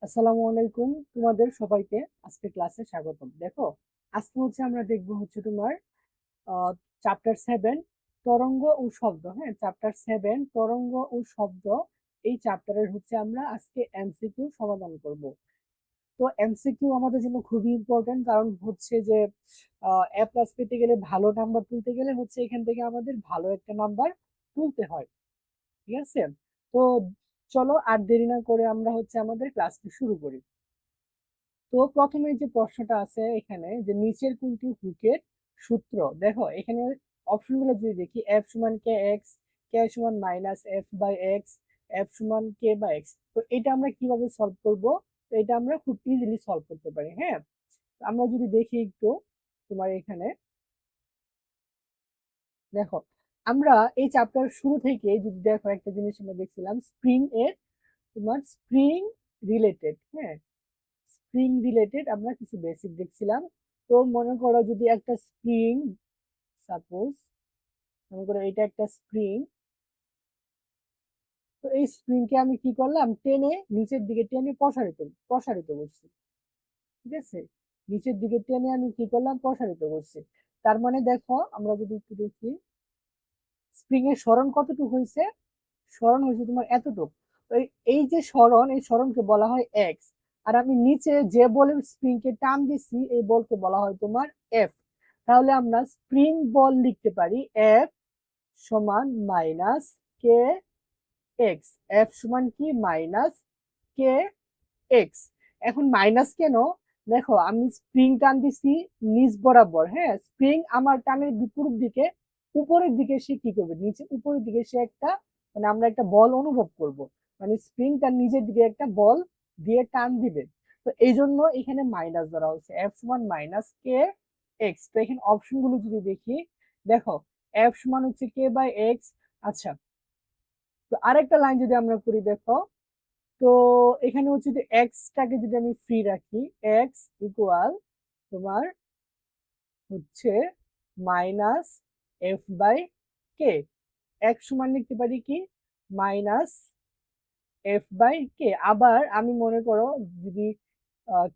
আসসালামু আলাইকুম, তোমাদের সবাইকে আজকে ক্লাসে স্বাগতম। দেখো, আজকে আমরা দেখবো তোমার চ্যাপ্টার 7 তরঙ্গ ও শব্দ। হ্যাঁ, চ্যাপ্টার 7 তরঙ্গ ও শব্দ। এই চ্যাপ্টারের আমরা আজকে এমসিকিউ সমাধান করব। তো এমসিকিউ আমাদের জন্য খুবই ইম্পর্টেন্ট, কারণ যে এ প্লাস পেতে গেলে, ভালো নাম্বার তুলতে গেলে এখান থেকে আমাদের ভালো একটা নাম্বার তুলতে হয়। ঠিক আছে? তো চলো আর দেরি না করে আমরা আমাদের ক্লাসটি শুরু করি। তো প্রথমে যে প্রশ্নটা আছে এখানে, যে নিচের কোনটি হুকের সূত্র। দেখো এখানে অপশনগুলো যদি দেখি, এফ সমান কে এক্স, কে সমান minus F by X, F সমান কে বাই এক্স। তো এটা আমরা কিভাবে সলভ করব? তো এটা আমরা খুব ইজিলি সলভ করতে পারি। হ্যাঁ, আমরা যদি দেখি একটু তোমার এখানে, দেখো আমরা এই চ্যাপ্টার শুরু থেকে যদি দেখো, একটা জিনিস আমরা দেখছিলাম স্প্রিং এর, তোমার স্প্রিং রিলেটেড। হ্যাঁ, স্প্রিং রিলেটেড আমরা কিছু বেসিক দেখছিলাম। তো মনে করো যদি একটা স্প্রিং, সাপোজ মনে করো এটা একটা স্প্রিং। তো এই স্প্রিং কে আমি কি করলাম, টেনে নিচের দিকে টেনে প্রসারিত প্রসারিত করছি। ঠিক আছে, নিচের দিকে টেনে আমি কি করলাম, প্রসারিত করছি। তার মানে দেখো, আমরা যদি একটু দেখি স্প্রিং এর সরণ কতটুকু হয়েছে, সরণ হয়েছে তোমার এতটুকু। তো এই যে সরণ, এই সরণকে বলা হয় এক্স। আর আমি নিচে যে বলের স্প্রিং কে টান দিছি, এই বলকে বলা হয় তোমার এফ। তাহলে আমরা স্প্রিং বল লিখতে পারি এফ সমান মাইনাস কে এক্স। এফ সমান কি, মাইনাস কে এক্স। এখন মাইনাস কেন? দেখো আমি স্প্রিং টান দিছি নিচ বরাবর। হ্যাঁ, স্প্রিং আমার টানের বিপরীত দিকে, উপরের দিকে সে কি করবে, নিচে উপরের দিকে সে একটা, মানে আমরা একটা বল অনুভব করব। মানে স্প্রিং তার নিজের দিকে একটা বল দিয়ে টান দিবে। তো এই জন্য এখানে মাইনাস ধরা হচ্ছে, এফ সমান মাইনাস কে এক্স। তো এখানে অপশন গুলো যদি দেখি, দেখো এফ সমান কে বাই এক্স। আচ্ছা, তো আরেকটা লাইন যদি আমরা করি, দেখো তো এখানে যে এক্স টাকে যদি আমি ফ্রি রাখি, এক্স ইকুয়াল তোমার minus F by K. X সমান লিখতে পারি কি, মাইনাস এফ বাই কে। আবার আমি মনে করো যদি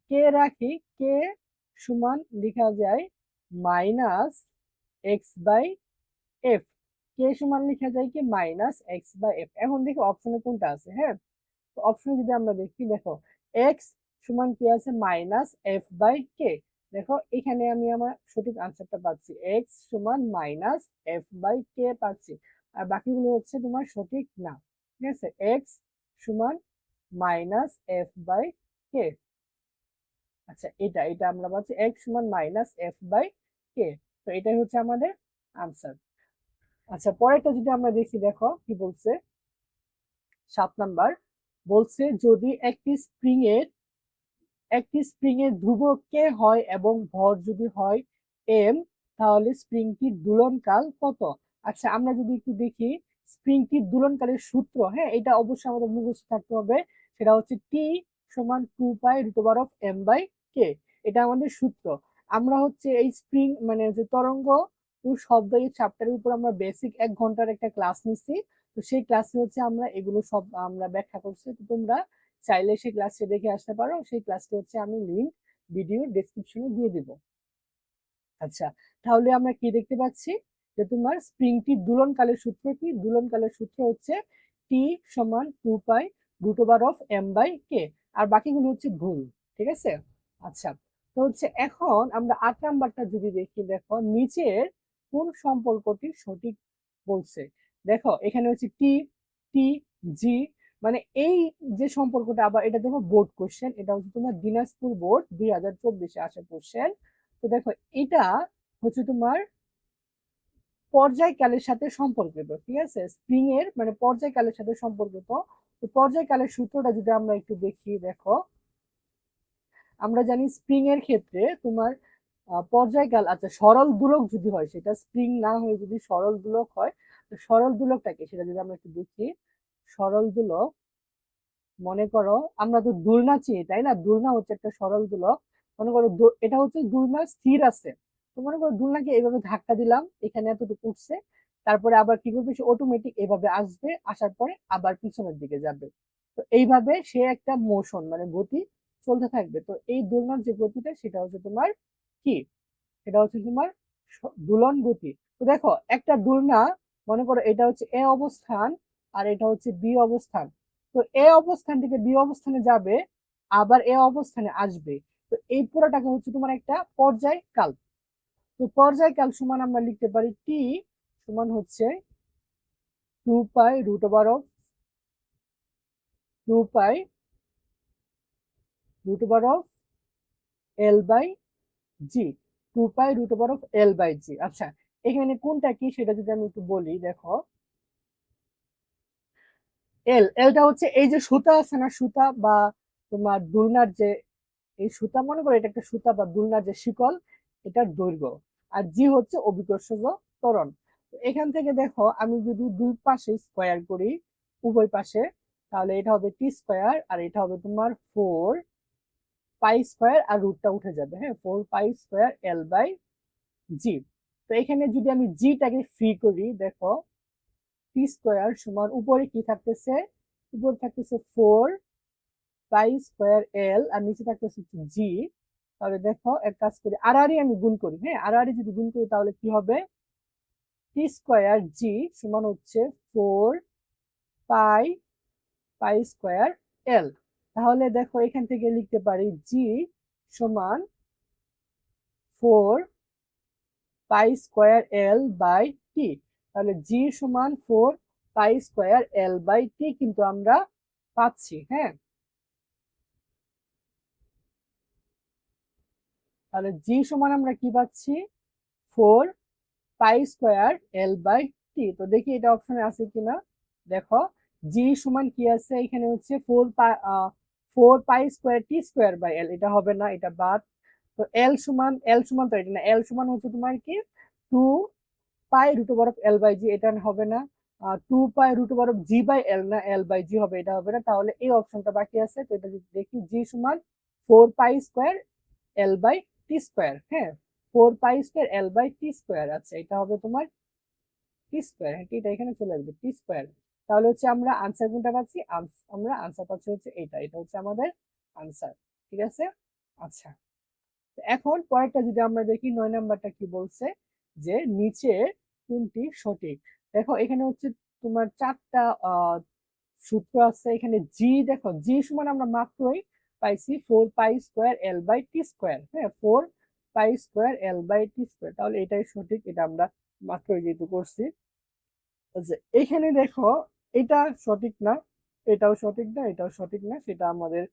কে রাখি, কে সমান লেখা যায় মাইনাস এক্স বাই এফ। কে সমান লেখা যায় কি, মাইনাস এক্স বাই এফ। এখন দেখি অপশনে কোনটা আছে। হ্যাঁ, অপশন যদি আমরা দেখি, দেখো এক্স সমান কি আছে, মাইনাস এফ বাই কে। দেখো এখানে আমি আমার সঠিক আনসারটা পাচ্ছি, এক্স সমান মাইনাস এফ বাই কে পাচ্ছি। আর বাকিগুলো তোমার সঠিক না। ঠিক আছে, এক্স সমান মাইনাস এফ বাই কে। আচ্ছা, এটা এটা আমরা পাচ্ছি এক্স সমান মাইনাস এফ বাই কে। তো এটাই আমাদের আনসার। আচ্ছা, পরেরটা যদি আমরা দেখি, দেখো কি বলছে। 7 নাম্বার বলছে, যদি একটি স্প্রিং এর ধ্রুবক কে হয় এবং ভর যদি হয় এম, তাহলে স্প্রিংটির দোলনকাল কত? আচ্ছা, আমরা যদি একটু দেখি স্প্রিংটির দোলনকালের সূত্র। হ্যাঁ, এটা অবশ্যই আমাদের মুখস্থ থাকতে হবে। সেটা টি সমান 2 পাই √m/m/k। এটা আমাদের সূত্র। আমরা এই স্প্রিং মানে যে তরঙ্গ ও শব্দ, এই চ্যাপ্টারের উপর আমরা বেসিক 1 ঘন্টার একটা ক্লাস নিচ্ছি। তো সেই ক্লাসে আমরা এগুলো সব আমরা ব্যাখ্যা করছি। তো তোমরা চাইলে সেই ক্লাসটি দেখে আসতে পারো। সেই ক্লাসটি আমি লিংক ভিডিও ডেসক্রিপশনে দিয়ে দিব। আচ্ছা, তাহলে আমরা কি দেখতে পাচ্ছি, যে তোমার স্প্রিংটির দোলনকালের সূত্র কি, দোলনকালের সূত্র টি সমান 2 পাই √m/k। আর বাকিগুলো ভুল। ঠিক আছে? আচ্ছা, তো এখন আমরা 8 নাম্বারটা যদি দেখি, দেখো নিচের কোন সম্পর্কটি সঠিক বলছে। দেখো এখানে টি টি জি, মানে এই যে সম্পর্কটা, আবার এটা দেখো বোর্ড কোশ্চেন, এটা তোমার দিনাজপুর বোর্ড 2024-এ আসা কোশ্চেন। তো দেখো এটা তোমার পর্যায়কালের সাথে সম্পর্কিত। ঠিক আছে, স্প্রিং এর মানে পর্যায়কালের সাথে সম্পর্কিত। তো পর্যায়কালের সূত্রটা যদি আমরা একটু দেখি, দেখো আমরা জানি স্প্রিং এর ক্ষেত্রে তোমার পর্যায়কাল, আচ্ছা সরল দোলক যদি হয়, সেটা স্প্রিং না হয়ে যদি সরল দোলক হয়, তো সরল দোলকটাকে সেটা যদি আমরা একটু দেখি, সরল দোলক, মনে করো আমরা তো দোলনা চিনি, তাই না? দোলনা একটা সরল দোলক। মনে করো এটা দোলনা স্থির আছে। তো মনে করো দোলনাকে এইভাবে ধাক্কা দিলাম, এখানে এতটুকু উঠছে, তারপরে আবার কি করবে, সে অটোমেটিক এভাবে আসবে, আসার পরে আবার পিছনের দিকে যাবে। তো এইভাবে সে একটা মোশন মানে গতি চলতে থাকবে। তো এই দোলনার যে গতিটা সেটা হচ্ছে তোমার কি, সেটা হচ্ছে তোমার দোলন গতি। তো দেখো একটা দোলনা, মনে করো এটা হচ্ছে এ অবস্থান আর এটা হচ্ছে বি অবস্থান। তো এ অবস্থান থেকে বি অবস্থানে যাবে, আবার এ অবস্থানে আসবে। তো এই পুরোটাকে হচ্ছে তোমার একটা পর্যায়কাল। তো পর্যায়কাল সমান আমরা লিখতে পারি টি সমান হচ্ছে 2 পাই এল বাই জি, 2 পাই √L/G। আচ্ছা, এখানে কোনটা কি সেটা যদি আমি একটু বলি, দেখো এলটা হচ্ছে এই যে সুতা আছে না, সুতা বা তোমার দুলনার যে এই সুতা, মনে করো এটা একটা সুতা বা দুলনার যে শিকল, এটার দৈর্ঘ্য। আর জি হচ্ছে অভিকর্ষজ ত্বরণ। এখান থেকে দেখো আমি যদি দুই পাশে স্কোয়ার করি, উভয় পাশে, তাহলে এটা হবে টি স্কোয়ার আর এটা হবে তোমার 4 পাই স্কোয়ার, আর রুটটা উঠে যাবে। হ্যাঁ, 4 পাই স্কোয়ার L/G। তো এখানে যদি আমি জিটাকে ফ্রি করি, দেখো টি স্কোয়ার সমান উপরে কি থাকতেছে, উপরে থাকতেছে 4 পাই স্কোয়ার L আর নিচে থাকতেছে জি। তাহলে দেখো এক কাজ করি, আড়াআড়ি আমি গুণ করি। হ্যাঁ, আড়াআড়ি যদি গুণ করি তাহলে কি হবে, টি স্কোয়ার জি সমান হচ্ছে 4 পাই স্কোয়ার L। তাহলে দেখো এখান থেকে লিখতে পারি জি সমান 4 পাই স্কোয়ার L/T। তাহলে জি সমান 4 পাই স্কোয়ার L/T কিন্তু আমরা পাচ্ছি। হ্যাঁ, তাহলে জি সমান আমরা কি পাচ্ছি, 4 পাই স্কোয়ার L/T। তো দেখি এটা অপশনে আছে কিনা। দেখো জি সমান কি আছে, এখানে হচ্ছে 4 পাই স্কোয়ার T স্কোয়ার/L, এটা হবে না, এটা বাদ। তো এল সমান তো এটা না, এল সমান হচ্ছে তোমার কি 2 পাই √L/G, এটা হবে না। 2 পাই √G/L না, L/G হবে, এটা হবে না। তাহলে এই অপশনটা বাকি আছে। তো এটা যদি দেখি জি সমান 4 পাই স্কোয়ার L/T স্কোয়ার। হ্যাঁ, 4 পাই স্কোয়ার L/T স্কোয়ার। আচ্ছা, এটা হবে তোমার টি স্কোয়ার। হ্যাঁ, এটা এখানে চলে আসবে টি স্কোয়ার। তাহলে হচ্ছে আমরা আনসার কোনটা পাচ্ছি, আমরা আনসার পাচ্ছি হচ্ছে এটা, এটা হচ্ছে আমাদের আনসার। ঠিক আছে। আচ্ছা, এখন পরেরটা যদি আমরা দেখি, 9 নাম্বারটা কি বলছে, যে নিচে কোনটি সঠিক। দেখো এখানে হচ্ছে তোমার 4টা সূত্র আছে। এখানে জি, দেখো জি সমান আমরা মাত্রই পাইছি 4 পাই স্কোয়ার L/T স্কোয়ার। হ্যাঁ, 4 পাই স্কোয়ার L/T স্কোয়ার, তাহলে এটাই সঠিক, এটা আমরা মাত্রই যেহেতু করছি। আচ্ছা, এখানে দেখো এটা সঠিক না, এটাও সঠিক না, এটাও সঠিক না, সেটা আমাদের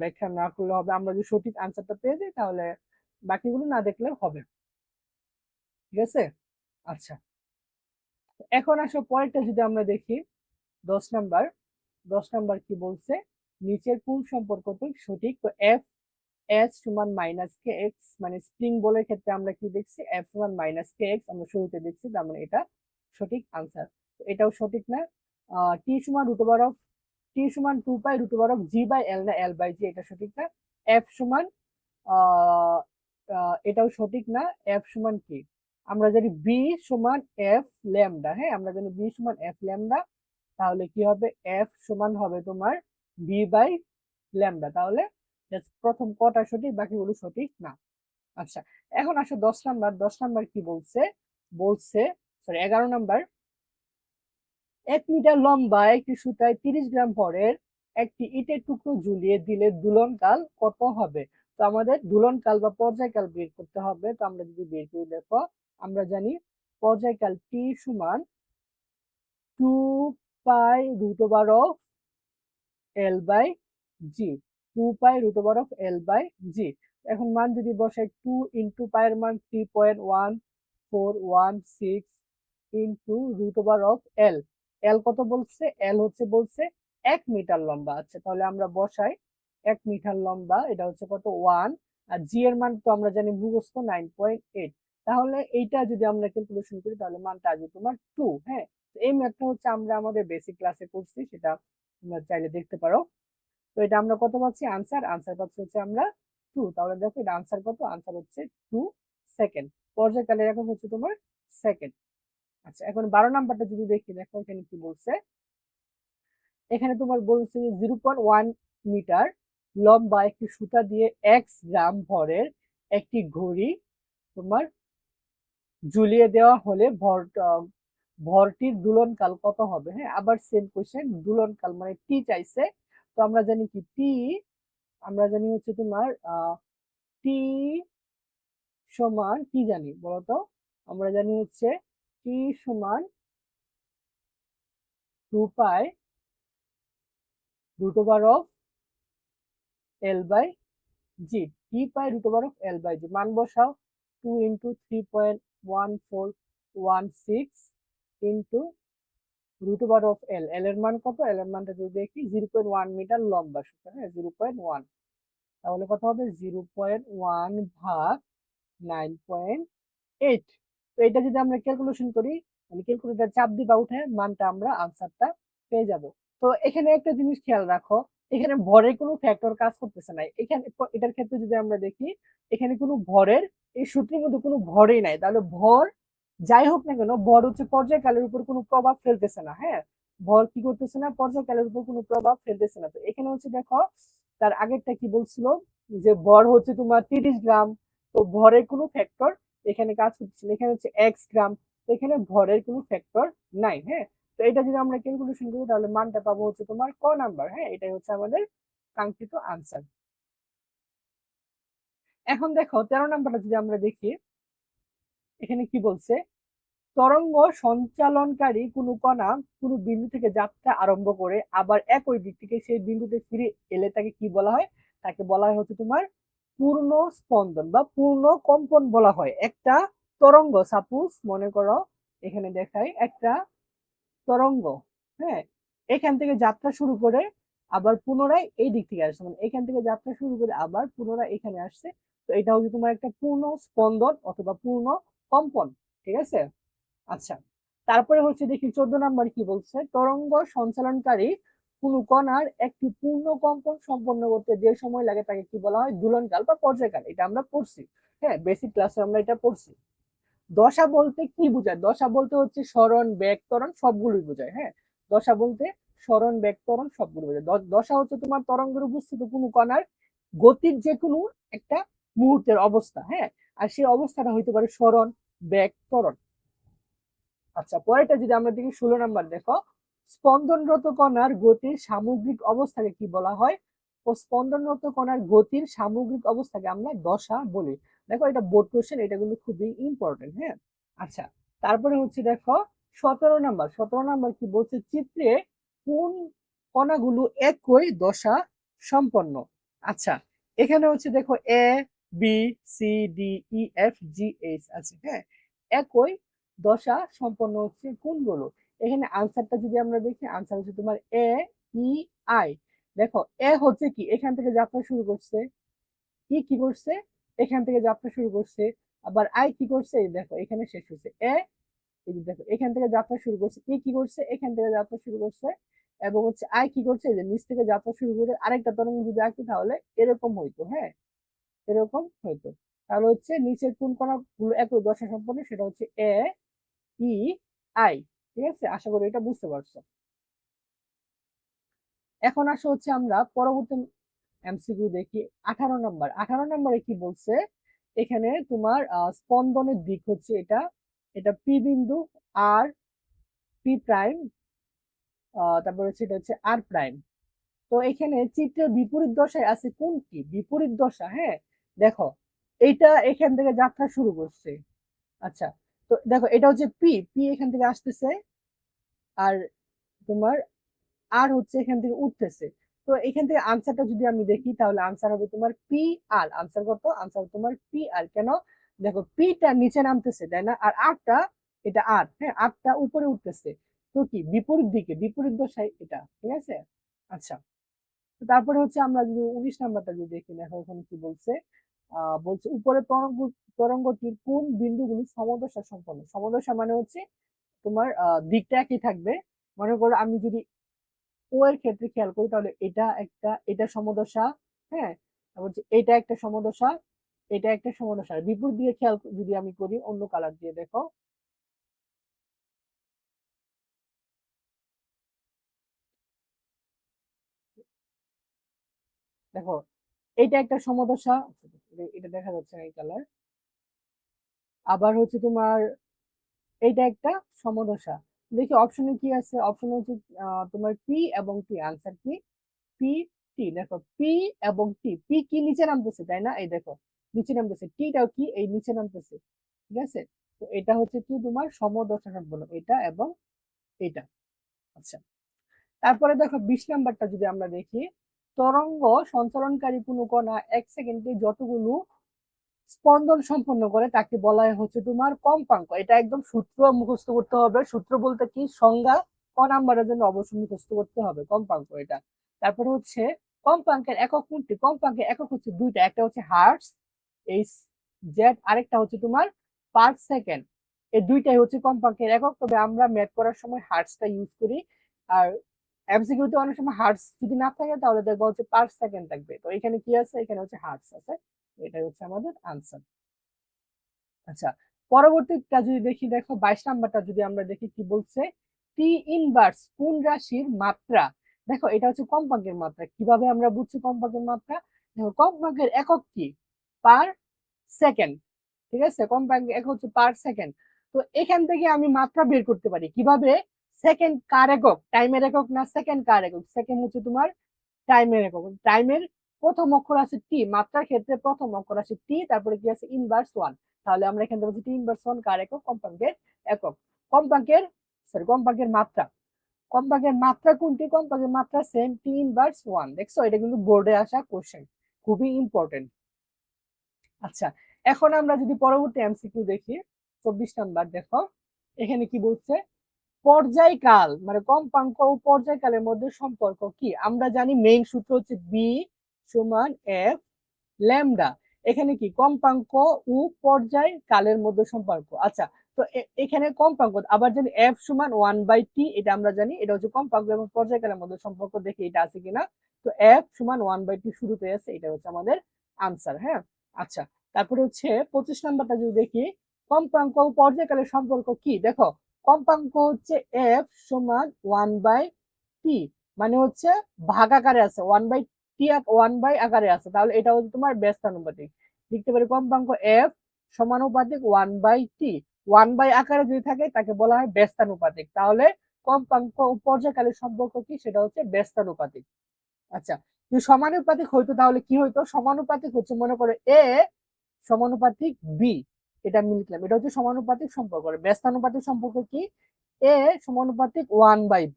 ব্যাখ্যা না করলে হবে। আমরা যদি সঠিক আনসারটা পেয়ে যাই তাহলে বাকিগুলো না দেখলেও হবে। ঠিক আছে। আচ্ছা, এখন আসো পরেরটা যদি আমরা দেখি, 10 নাম্বার। 10 নাম্বার কি বলছে, নিচের কোন সম্পর্কটি সঠিক। তো এফ এস সমান মাইনাস কে এক্স, মানে স্প্রিং বলের ক্ষেত্রে আমরা কি দেখছি, এফ সমান মাইনাস কে এক্স আমরা শুরুতে দেখছি, তার মানে এটা সঠিক আনসার। তো এটাও সঠিক না। টি সমান √, টি সমান 2 পাই √G/L না L/G, এটা সঠিক না। এফ সমান আহ এটাও সঠিক না। এফ সমান কি, আমরা জানি বি সমান এফ ল্যামডা। হ্যাঁ, আমরা জানি বি সমান এফ ল্যামডা। তাহলে কি হবে, এফ সমান হবে তোমার বি/ল্যামডা। তাহলে প্রথম কটা সঠিক, বাকিগুলো সঠিক না। আচ্ছা, এখন আসো 10 নাম্বার। 10 নাম্বার কি বলছে, বলছে সরি 11 নাম্বার, 1 মিটার লম্বা একটি সুতায় 30 গ্রাম ভরের একটি ইটের টুকরো ঝুলিয়ে দিলে দোলন কাল কত হবে। তো আমাদের দোলন কাল বা পর্যায়কাল বের করতে হবে। তো আমরা যদি বের করি, দেখো আমরা জানি পর্যায়কাল টি সমান 2 পাই √L/G, 2 পাই √L/G। এখন মান যদি বসাই, 2 × পায়ের মান 3.1416 √L। এল কত বলছে, এল হচ্ছে বলছে 1 মিটার লম্বা। আচ্ছা, তাহলে আমরা বসাই 1 মিটার লম্বা, এটা হচ্ছে কত 1। আর জি এর মান তো আমরা জানি মুখস্থ 9.8। তাহলে এইটা যদি আমরা ক্যালকুলেশন করি তাহলে মানটা আসবে তোমার 2। হ্যাঁ, এই ম্যাথটা হচ্ছে আমরা আমাদের বেসিক ক্লাসে করছি, সেটা তোমরা চাইলে দেখতে পারো। তো এটা আমরা কত পাচ্ছি, আনসার পাচ্ছি হচ্ছে আমরা 2। তাহলে দেখো এটা আনসার কত, আনসার হচ্ছে 2 সেকেন্ড। পর্যায়কালের একক হচ্ছে তোমার সেকেন্ড। আচ্ছা, এখন 12 নাম্বারটা যদি দেখি, দেখো এখানে কি বলছে, এখানে তোমার বলছে 0.1 মিটার লম্বা একটি সুতা দিয়ে x গ্রাম ভরের একটি ঘড়ি তোমার ঝুলিয়ে দেওয়া হলে ভরটির দোলনকাল কত হবে। হ্যাঁ, আবার সেম কোশ্চেন, দোলনকাল মানে টি চাইছে। তো আমরা জানি কি টি, আমরা জানি হচ্ছে তোমার টি সমান কি জানি বলতো, আমরা জানি হচ্ছে টি সমান 2 pi root over of L by G. T pi root over of L by G, মান বসাও। 2 into 3.1416 into root over of L, L এর মান কত, এল এর মানটা যদি দেখি 0.1 মিটার লম্বা সুতা। হ্যাঁ, 0.1, তাহলে কত হবে 0.1 ভাগ 9.8। তো এটা যদি আমরা ক্যালকুলেশন করি, মানে ক্যালকুলেটর চাপ দিবা উঠে, মানটা আমরা আনসারটা পেয়ে যাব। তো এখানে একটা জিনিস খেয়াল রাখো, এখানে ভরের কোনো ফ্যাক্টর কাজ করতেছে না। এখানে এটার ক্ষেত্রে যদি আমরা দেখি, এখানে কোনো ভরের, এই সূত্রের মধ্যে কোনো ভরই নাই, তাহলে ভর যাই হোক না কেন, ভর হচ্ছে পর্যায়কালের উপর কোনো প্রভাব ফেলতেছে না। হ্যাঁ, ভর কি করতেছে না, পর্যায়কালের উপর কোনো প্রভাব ফেলতেছে না। তো এখানে হচ্ছে দেখো, তার আগেরটা কি বলছিল, যে ভর হচ্ছে তোমার 30 গ্রাম। তো ভরের কোনো ফ্যাক্টর এখানে কাজ করতেছে, এখানে হচ্ছে এক্স গ্রাম। তো এখানে ভরের কোনো ফ্যাক্টর নাই। হ্যাঁ, তো এটা যদি আমরা ক্যালকুলেশন করি তাহলে মানটা পাবো হচ্ছে তোমার ক নাম্বার। হ্যাঁ, এটাই হচ্ছে আমাদের কাঙ্ক্ষিত আনসার। এখন দেখো 13 নাম্বারটা যদি আমরা দেখি, এখানে কি বলছে, তরঙ্গ সঞ্চালনকারী কোনো কণা কোনো বিন্দু থেকে যাত্রা আরম্ভ করে আবার একই দিক থেকে সেই বিন্দুতে ফিরে এলে তাকে কি বলা হয়, তাকে বলা হয় হচ্ছে তোমার পূর্ণ স্পন্দন বা পূর্ণ কম্পন বলা হয়। একটা তরঙ্গ, সাপোজ মনে করো এখানে দেখাই একটা তরঙ্গ, হ্যাঁ, এখান থেকে যাত্রা শুরু করে আবার পুনরায় এই দিক থেকে আসছে, মানে এখান থেকে যাত্রা শুরু করে আবার পুনরায় এখানে আসছে। তো এটা হচ্ছে তোমার একটা পূর্ণ স্পন্দন অথবা পূর্ণ কম্পন। ঠিক আছে, আচ্ছা। তারপরে হচ্ছে দেখি 14 নাম্বার কি বলছে, তরঙ্গ সঞ্চালনকারী কোন কণার একটি পূর্ণ কম্পন সম্পন্ন করতে যে সময় লাগে তাকে কি বলা হয়, দোলনকাল বা পর্যায়কাল। এটা আমরা পড়ছি, হ্যাঁ, বেসিক ক্লাসে আমরা এটা পড়ছি। দশা বলতে কি বোঝায়, দশা বলতে হচ্ছে স্মরণ বেগ ত্বরণ সবগুলোই বোঝায়। হ্যাঁ, দশা বলতে স্মরণ বেগ ত্বরণ সবগুলো বোঝায়। দশা হচ্ছে তোমার তরঙ্গের উপস্থিত কোনো কণার গতির যে কোনো একটা মুহূর্তের অবস্থা। হ্যাঁ, আর সেই অবস্থাটা হইতে পারে স্মরণ বেগ ত্বরণ। আচ্ছা, পরেরটা যদি আমরা দেখি 16 নাম্বার দেখো, স্পন্দনরত কণার গতির সামগ্রিক অবস্থাকে কি বলা হয়, ও স্পন্দনরত কণার গতির সামগ্রিক অবস্থাকে আমরা দশা বলি। দেখো এটা বোর্ড কোশ্চেন, এটা কিন্তু খুবই ইম্পর্টেন্ট। হ্যাঁ, আচ্ছা। তারপরে হচ্ছে দেখো 17 নাম্বার, 17 নাম্বার কি বলছে, চিত্রে কোন কণাগুলো একই দশা সম্পন্ন। আচ্ছা, এখানে হচ্ছে দেখো A B C D E F G H আছে। হ্যাঁ, একই দশা সম্পন্ন হচ্ছে কোনগুলো। এখানে আনসারটা যদি আমরা দেখি, আনসার হচ্ছে তোমার এ ই আই। দেখো এ হচ্ছে কি, এখান থেকে যাত্রা শুরু করছে, ই কি করছে, এখান থেকে যাত্রা শুরু করছে, আবার আই কি করছে, এই দেখো এখানে শেষ হচ্ছে। এই যে দেখো এখান থেকে যাত্রা শুরু করছে, ই কি করছে, এখান থেকে যাত্রা শুরু করছে, এবং হচ্ছে আই কি করছে, এই যে নিচ থেকে যাত্রা শুরু করে আরেকটা তরঙ্গ যদি আঁকি তাহলে এরকম হইতো। হ্যাঁ, এরকম হইতো। তাহলে হচ্ছে নিচের কোন কণাগুলো একই দশা সম্পন্ন, সেটা হচ্ছে এ ই আই। ঠিক আছে, আশা করি এটা বুঝতে পারছো। এখন আসো হচ্ছে আমরা পরবর্তী এমসিকিউ দেখি। 18 নাম্বার, 18 নাম্বারে কি বলছে, এখানে তোমার স্পন্দনের দিক হচ্ছে এটা, এটা পি বিন্দু, আর পি প্রাইম, তারপর হচ্ছে এটা হচ্ছে আর প্রাইম। তো এখানে চিত্রের বিপরীত দশায় আছে কোনটি, বিপরীত দশা। হ্যাঁ, দেখো এইটা এখান থেকে যাত্রা শুরু করছে। আচ্ছা, তো দেখো এটা হচ্ছে পি, পি এখান থেকে আসতেছে, আর তোমার আর হচ্ছে এখান থেকে উঠতেছে। তো এখান থেকে আনসারটা যদি আমি দেখি তাহলে আনসার হবে তোমার পি আর। আনসার কত, আনসার তোমার পি আর। কেন, দেখো পিটা নিচে নামতেছে তাই না, আর আরটা, এটা আর, হ্যাঁ, আরটা উপরে উঠতেছে। তো কি বিপরীত দিকে, বিপরীত দশায় এটা। ঠিক আছে, আচ্ছা। তারপরে হচ্ছে আমরা যদি 19 নাম্বারটা যদি দেখি, দেখো ওখানে কি বলছে, বলছে উপরে তরঙ্গটির কোন বিন্দুগুলো সমদশা সম্পন্ন। সমদশা মানে হচ্ছে তোমার দিকটা একই থাকবে। মনে করো আমি যদি ও এর ক্ষেত্রে খেয়াল করি তাহলে এটা একটা, এটা সমদশা। হ্যাঁ, তারপর এটা একটা সমদশা, এটা একটা সমদশা। বিপরীত দিকে খেয়াল যদি আমি করি অন্য কালার দিয়ে, দেখো দেখো এটা একটা সমদশা, এটা দেখা যাচ্ছে না এই কালার। আবার হচ্ছে তোমার এইটা একটা সমদশা। দেখি অপশনে কি আছে, অপশনে হচ্ছে তোমার পি এবং টি। আনসার কি? P T. দেখো পি এবং টি, পি কি নিচে নামতেছে তাই না, এই দেখো নিচে নামতেছে, টিটাও কি এই নিচে নামতেছে, ঠিক আছে। তো এটা হচ্ছে কি তোমার সমদশা সম্পন্ন, এটা এবং এটা। আচ্ছা, তারপরে দেখো 20 নাম্বারটা যদি আমরা দেখি, তরঙ্গ সঞ্চালনকারী কোনো কণা 1 সেকেন্ডে যতগুলো স্পন্দন সম্পন্ন করে তাকে বলা হচ্ছে তোমার কম্পাঙ্ক। এটা একদম সূত্র মুখস্থ করতে হবে, সূত্র বলতে কি সংজ্ঞা ক নাম্বারের জন্য অবশ্যই মুখস্থ করতে হবে কম্পাঙ্ক এটা। তারপরে হচ্ছে কম্পাঙ্কের একক কোনটি? কম্পাঙ্কের একক হচ্ছে দুইটা, একটা হচ্ছে হার্টস এইচ জেড, আরেকটা হচ্ছে তোমার পার সেকেন্ড। এই দুইটাই হচ্ছে কম্পাঙ্কের একক, তবে আমরা ম্যাথ করার সময় হার্টসটা ইউজ করি। আর এমসিকিউতে অনেক সময় হার্টস যদি না থাকে তাহলে দেখবো হচ্ছে পার সেকেন্ড থাকবে। তো এখানে কি আছে? এখানে হচ্ছে হার্টস আছে, এটাই হচ্ছে আমাদের আনসার। আচ্ছা, পরবর্তীটা যদি দেখি, দেখো 22 নাম্বারটা যদি আমরা দেখি কি বলছে, টি ইনভার্স কোন রাশির মাত্রা? দেখো এটা হচ্ছে কম্পাঙ্কের মাত্রা। কিভাবে আমরা বুঝছি কম্পাঙ্কের মাত্রা? দেখো কম্পাঙ্কের একক কি? পার সেকেন্ড, ঠিক আছে। কম্পাঙ্কের একক হচ্ছে পার সেকেন্ড। তো এখান থেকে আমি মাত্রা বের করতে পারি কিভাবে? সেকেন্ড কার একক? টাইমের একক না, সেকেন্ড কার একক? সেকেন্ড হচ্ছে তোমার টাইমের একক। টাইমের প্রথম অক্ষর আছে টি, মাত্রার ক্ষেত্রে প্রথম অক্ষর আছে টি, তারপরে কি আছে ইনভার্স ওয়ান। তাহলে আমরা এখান থেকে বলছি টি ইনভার্স ওয়ান কার একক? কম্পাঙ্কের একক। কম্পাঙ্কের কম্পাঙ্কের মাত্রা, কম্পাঙ্কের মাত্রা কোনটি? কম্পাঙ্কের মাত্রা সেম, টি ইনভার্স ওয়ান। দেখছো এটা কিন্তু বোর্ডে আসা কোশ্চেন, খুবই ইম্পর্টেন্ট। আচ্ছা, এখন আমরা যদি পরবর্তী এমসিকিউ দেখি 24 নাম্বার, দেখো এখানে কি বলছে, পর্যায়কাল মানে কম্পাঙ্ক ও পর্যায়কালের মধ্যে সম্পর্ক কি? আমরা জানি মেইন সূত্র হচ্ছে বি সমান এফ ল্যামডা। এখানে কি কম্পাঙ্ক ও পর্যায়কালের মধ্যে সম্পর্ক। আচ্ছা, তো এখানে কম্পাঙ্ক আবার জানি এফ সমান 1/t, এটা আমরা জানি, এটা হচ্ছে কম্পাঙ্ক এবং পর্যায়কালের মধ্যে সম্পর্ক। দেখি এটা আছে কিনা। তো এফ সমান 1/t শুরুতে আছে, এটা হচ্ছে আমাদের আনসার। হ্যাঁ, আচ্ছা, তারপরে হচ্ছে 25 নাম্বারটা যদি দেখি, কম্পাঙ্ক ও পর্যায়কালের সম্পর্ক কি? দেখো কম্পাঙ্ক হচ্ছে এফ সমান 1/t, মানে হচ্ছে ভাগ আকারে আছে, 1/t 1 বাই আকারে আছে, তাহলে এটা হচ্ছে তোমার ব্যস্তানুপাতিক। লিখতে পারি কম্পাঙ্ক এফ সমানুপাতিক 1/t, 1 বাই আকারে যদি থাকে তাকে বলা হয় ব্যস্তানুপাতিক। তাহলে কম্পাঙ্ক ও পর্যায়কালের সম্পর্ক কি? সেটা হচ্ছে ব্যস্তানুপাতিক। আচ্ছা, যদি সমানুপাতিক হইতো তাহলে কি হইতো? সমানুপাতিক হচ্ছে মনে করে এ সমানুপাতিক বি, এটা আমি লিখলাম, এটা হচ্ছে সমানুপাতিক সম্পর্ক। ব্যস্তানুপাতিক সম্পর্ক কি? এ সমানুপাতিক 1/b,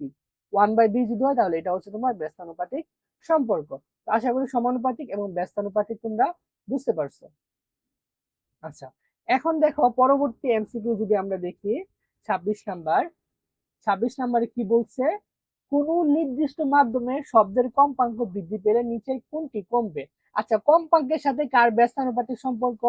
1/b যদি হয় তাহলে এটা হচ্ছে তোমার ব্যস্তানুপাতিক সম্পর্ক। আশা করি সমানুপাতিক এবং ব্যস্তানুপাতিক তোমরা বুঝতে পারছো। আচ্ছা, এখন দেখো পরবর্তী এমসিকিউ যদি আমরা দেখি 26 নাম্বার, 26 নাম্বারে কি বলছে, কোন নির্দিষ্ট মাধ্যমে শব্দের কম্পাঙ্ক বৃদ্ধি পেলে নিচের কোনটি কমবে? আচ্ছা, কম্পাঙ্কের সাথে কার ব্যস্তানুপাতিক সম্পর্ক?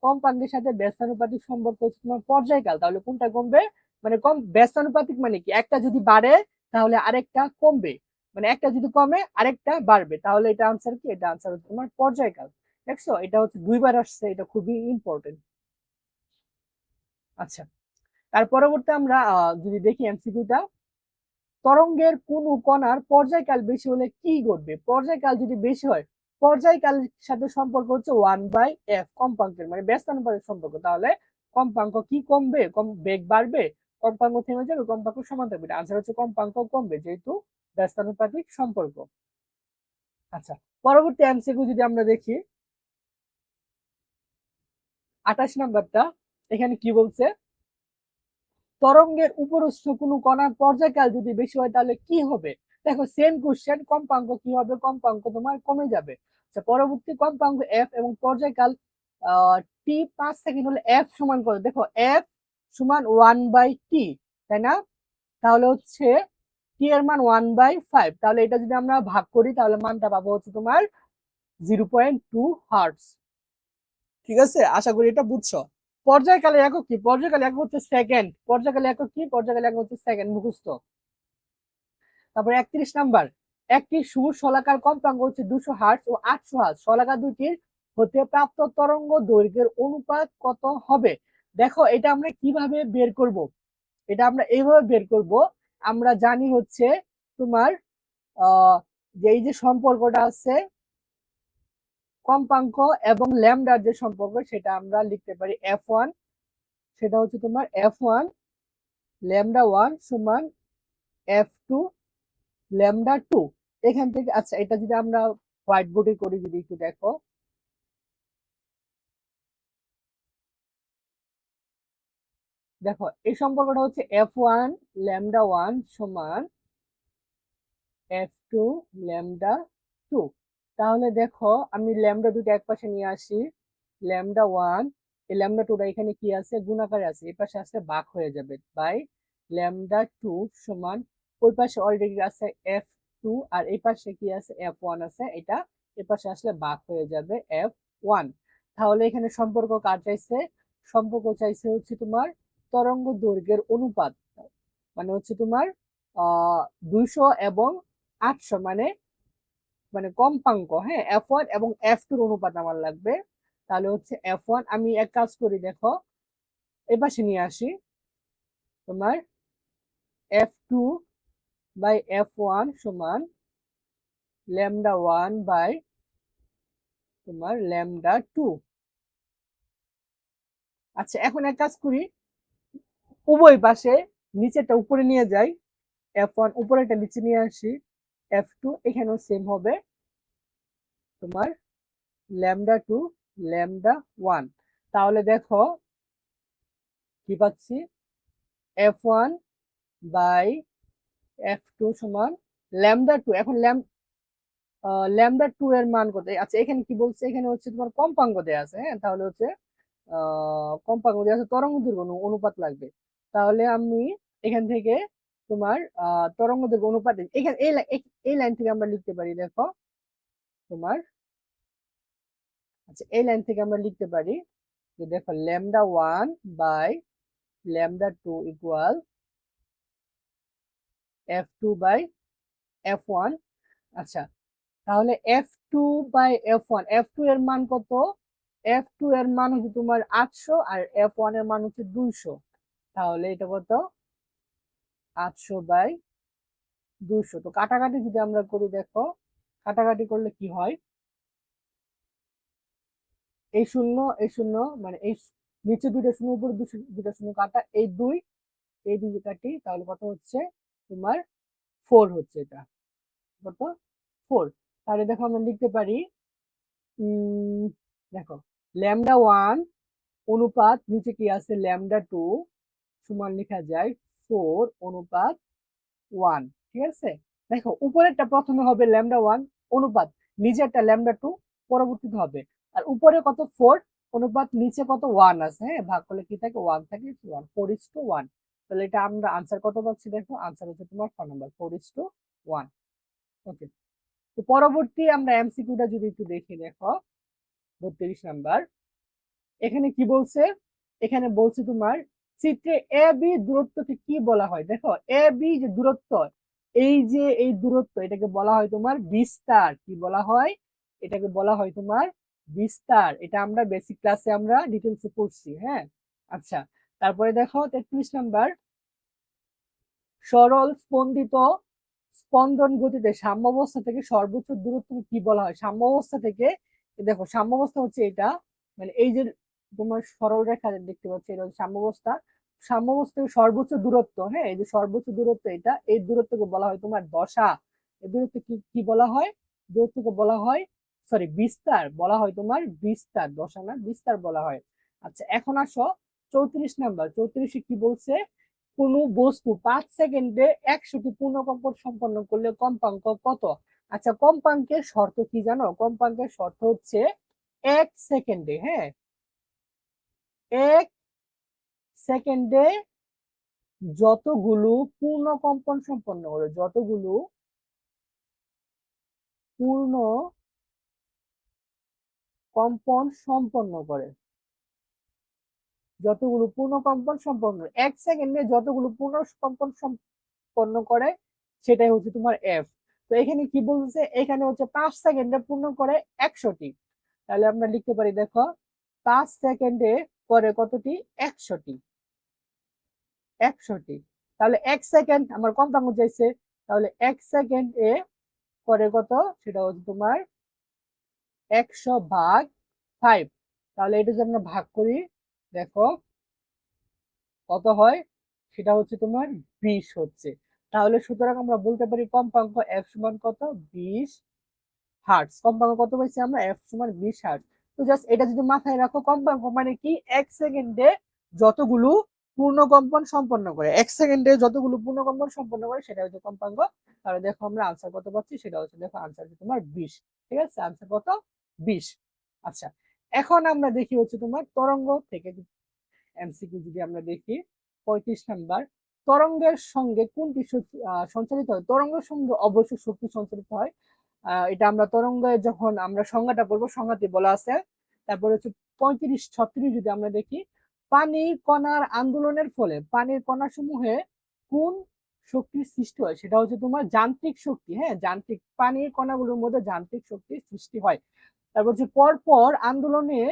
কম্পাঙ্কের সাথে ব্যস্তানুপাতিক সম্পর্ক হচ্ছে তোমার পর্যায়কাল। তাহলে কোনটা কমবে? মানে কম ব্যস্তানুপাতিক মানে কি, একটা যদি বাড়ে তাহলে আরেকটা কমবে, মানে একটা যদি কমে আরেকটা বাড়বে, তাহলে এটা আনসার কি? এটা আনসার হচ্ছে তোমার পর্যায়কাল। দেখছো এটা হচ্ছে দুইবার আসছে, এটা খুবই ইম্পর্টেন্ট। আচ্ছা, তার পরবর্তী আমরা যদি দেখি এমসিকিউটা, তরঙ্গের কোন কণার পর্যায়কাল বেশি হলে কি ঘটবে? পর্যায়কাল যদি বেশি হয়, পর্যায়কালের সাথে সম্পর্ক হচ্ছে 1/f কম্পাঙ্কের, মানে ব্যস্তানুপাতিক সম্পর্ক। তাহলে কম্পাঙ্ক কি কমবে? কম বেগ বাড়বে, কম্পাঙ্ক থেমে যাবে, কম্পাঙ্ক সমান থাকবে। আনসার হচ্ছে কম্পাঙ্ক কমবে, যেহেতু ব্যস্তানুপাতিক সম্পর্ক। আচ্ছা, পরবর্তী এমসিকিউ যদি আমরা দেখি 28 নাম্বারটা, এখানে কি বলছে, তরঙ্গের উপরস্থ কোনো কণার পর্যায়কাল যদি বেশি হয় তাহলে কি হবে? দেখো সেম কোশ্চেন, কম্পাঙ্ক কি হবে? কম্পাঙ্ক তোমার কমে যাবে। আচ্ছা, পরবর্তী কম্পাঙ্ক এফ এবং পর্যায়কাল টি 5 সেকেন্ড হলে এফ সমান কত? দেখো এফ সমান 1/t, তাই না? তাহলে হচ্ছে টি এর মান 1/5, তাহলে এটা যদি আমরা ভাগ করি তাহলে মানটা পাবো হচ্ছে তোমার 0.2 হার্টস। ঠিক আছে, আশা করি এটা বুঝছো। পর্যায়কালের একক কি? পর্যায়কালের একক হচ্ছে সেকেন্ড। পর্যায়কালের একক কি? পর্যায়কালের একক হচ্ছে সেকেন্ড, মুখস্থ। তারপরে 31 নাম্বার, একটি সুর শলাকার কম্পাঙ্ক হচ্ছে 200 হার্টজ ও 800 হার্টজ। শলাকা দুটির হতে প্রাপ্ত তরঙ্গ দৈর্ঘ্যের অনুপাত কত হবে? দেখো এটা আমরা কিভাবে বের করব? এটা আমরা এইভাবে বের করব, আমরা জানি হচ্ছে তোমার যে এই যে সম্পর্কটা আছে কম্পাঙ্ক এবং ল্যামডার যে সম্পর্ক সেটা আমরা লিখতে পারি f1, সেটা হচ্ছে তোমার f1 ল্যামডা 1 সমান f2 ল্যামডা 2। এখান থেকে আচ্ছা এটা যদি আমরা হোয়াইট বোর্ডে করি, যদি একটু দেখো, দেখো এই সম্পর্কটা হচ্ছে f1 ল্যামডা 1 সমান f2 ল্যামডা 2। তাহলে দেখো আমি ল্যামডা দুটো এক পাশে নিয়ে আসি, ল্যামডা 1 এই ল্যামডা 2টা এখানে কি আছে, গুণাকারে আছে, এই পাশে আসলে ভাগ হয়ে যাবে বাই ল্যামডা 2 সমান ওই পাশে অলরেডি আছে f2 আর এই পাশে কি আছে f1 আছে, এটা এই পাশে আসলে ভাগ হয়ে যাবে f1। তাহলে এখানে সম্পর্ক কার চাইছে, সম্পর্ক চাইছে হচ্ছে তোমার তরঙ্গ দৈর্ঘ্যের অনুপাত, মানে হচ্ছে তোমার 200 এবং 800, মানে মানে কম্পাঙ্ক, হ্যাঁ f1 এবং f2 এর অনুপাত আমার লাগবে। তাহলে হচ্ছে f1 আমি এক কাজ করি, দেখো এপাশে নিয়ে আসি, তোমার f2 বাই f1 সমান ল্যামডা 1 বাই তোমার ল্যামডা 2। আচ্ছা এখন এক কাজ করি, উভয় পাশে নিচেটা উপরে নিয়ে যাই, f1 উপরেটা নিচে নিয়ে আসি, f2 এখানেও সেম হবে তোমার ল্যামডা 2 ল্যামডা 1। তাহলে দেখো কি পাচ্ছি, f1 বাই f2 সমান ল্যামডা 2। এখন ল্যামডা 2 এর মান কত, আচ্ছা এখানে কি বলছে, এখানে হচ্ছে তোমার কম্পাঙ্ক দেয়া আছে, হ্যাঁ তাহলে হচ্ছে কম্পাঙ্ক দেয়া আছে, তরঙ্গ দৈর্ঘ্য অনুপাত লাগবে। তাহলে আমি এখান থেকে তোমার তরঙ্গ দৈর্ঘ্য অনুপাত এখানে এই লাইন থেকে আমরা লিখতে পারি, দেখো তোমার, আচ্ছা এই লাইন থেকে আমরা লিখতে পারি যে দেখো lambda 1 by lambda 2 equal f2 by f1। আচ্ছা তাহলে f2 বাই f1, f2 এর মান কত, f2 এর মান হচ্ছে তোমার 800 আর f1 এর মান হচ্ছে 200। তাহলে এটা কত, 800 বাই 200। তো কাটাকাটি যদি আমরা করি, দেখো কাটাকাটি করলে কি হয়, এই শূন্য এই শূন্য, মানে এই নিচে দুইটা শূন্য উপরে দুইটা শূন্য কাটা, এই দুই এই দুই কাটি, তাহলে কত হচ্ছে তোমার 4 হচ্ছে, এটা কত 4। তাহলে দেখো আমরা লিখতে পারি দেখো ল্যামডা 1 অনুপাত নিচে কি আছে ল্যামডা 2 সমান লেখা যায় 4 অনুপাত 1, ঠিক আছে। দেখো উপরেরটা প্রথমে হবে ল্যামডা 1 অনুপাত নিচেরটা ল্যামডা 2 পরবর্তীতে হবে, আর উপরে কত 4 অনুপাত নিচে কত 1 আছে, হ্যাঁ ভাগ করলে কি থাকে 1 থাকে, 1 4:1। তাহলে এটা আমরা আনসার কত পাচ্ছি, দেখো আনসার হচ্ছে তোমার 4 নাম্বার 4:1। ওকে, তো পরবর্তী আমরা এমসিকিউটা যদি একটু দেখি, দেখো 32 নাম্বার, এখানে কি বলছে, এখানে বলছে তোমার চিত্রে এ বি দূরত্বকে কি বলা হয়, দেখো এ বি যে দূরত্ব, এই যে এই দূরত্ব এটাকে বলা হয় তোমার বিস্তার, কি বলা হয়, এটাকে বলা হয় তোমার বিস্তার। এটা আমরা বেসিক ক্লাসে আমরা ডিটেলসে পড়ছি, হ্যাঁ। আচ্ছা তারপরে দেখো 33 নাম্বার, সরল স্পন্দিত স্পন্দন গতিতে সাম্যাবস্থা থেকে সর্বোচ্চ দূরত্ব কি বলা হয়, সাম্যাবস্থা থেকে, দেখো সাম্যাবস্থা হচ্ছে এটা, মানে এই যে তোমার সরল রেখা দেখতে পাচ্ছ, এটা হচ্ছে সাম্যাবস্থা, সাম্যাবস্থা থেকে সর্বোচ্চ দূরত্ব, হ্যাঁ এই যে সর্বোচ্চ দূরত্ব এটা, এই দূরত্বকে বলা হয় তোমার দশা। এই দূরত্ব কি কি বলা হয়, দূরত্বকে বলা হয়, সরি বিস্তার বলা হয় তোমার বিস্তার, দশা না বিস্তার বলা হয়। আচ্ছা এখন আসো 34 নাম্বার, 34 কি বলছে, কোন বস্তু 5 সেকেন্ডে 100টি পূর্ণকম্পন সম্পন্ন করলে কম্পাঙ্ক কত। আচ্ছা কম্পাঙ্কের শর্ত কি জানো, কম্পাঙ্কের শর্ত হচ্ছে 1 সেকেন্ডে, হ্যাঁ 1 সেকেন্ডে যতগুলো পূর্ণকম্পন সম্পন্ন করে, যতগুলো পূর্ণ কম্পন সম্পন্ন করে, যতগুলো পূর্ণকম্পন সম্পন্ন, 1 সেকেন্ডে যতগুলো পূর্ণকম্পন সম্পন্ন করে সেটাই হচ্ছে তোমার এফ। তো এখানে কি বলছে, এখানে হচ্ছে 5 সেকেন্ডে পূর্ণ করে 100টি, তাহলে আমরা লিখতে পারি দেখো 5 সেকেন্ডে করে কতটি, 100টি, 100টি। তাহলে 1 সেকেন্ড আমার কম্পাঙ্ক চাইছে, তাহলে 1 সেকেন্ড এ করে কত, সেটা হচ্ছে তোমার 100/5, তাহলে এটা যদি আমরা ভাগ করি দেখো কত হয়, সেটা হচ্ছে তোমার 20 হচ্ছে। তাহলে সুতরাং আমরা বলতে পারি কম্পাঙ্ক f সমান কত, 20 হার্টজ। কম্পাঙ্ক কত পাইছি আমরা, f সমান 20 হার্টজ। তো জাস্ট এটা যদি মাথায় রাখো, কম্পাঙ্ক মানে কি, 1 সেকেন্ডে যতগুলো পূর্ণ কম্পন সম্পন্ন করে, 1 সেকেন্ডে যতগুলো পূর্ণ কম্পন সম্পন্ন করে সেটা হচ্ছে কম্পাঙ্ক। তাহলে দেখো আমরা আনসার কত পাচ্ছি, সেটা হচ্ছে দেখো আনসার হচ্ছে তোমার 20। ঠিক আছে, আনসার কত, 20। আচ্ছা, এখন আমরা দেখি হচ্ছে তোমার তরঙ্গ থেকে এমসিকিউ যদি আমরা দেখি 35 নাম্বার, তরঙ্গের সঙ্গে কোনটি সঞ্চালিত হয়? তরঙ্গের সঙ্গে অবশ্যই শক্তি সঞ্চালিত হয়। এটা আমরা তরঙ্গের যখন আমরা সংজ্ঞাটা পড়বো, সংজ্ঞাতে বলা আছে। তারপরে হচ্ছে 35-36 যদি আমরা দেখি, পানির কণার আন্দোলনের ফলে পানির কণা সমূহে কোন শক্তির সৃষ্টি হয়? সেটা হচ্ছে তোমার যান্ত্রিক শক্তি। হ্যাঁ, যান্ত্রিক, পানির কণাগুলোর মধ্যে যান্ত্রিক শক্তির সৃষ্টি হয়। তারপর হচ্ছে পরপর আন্দোলনের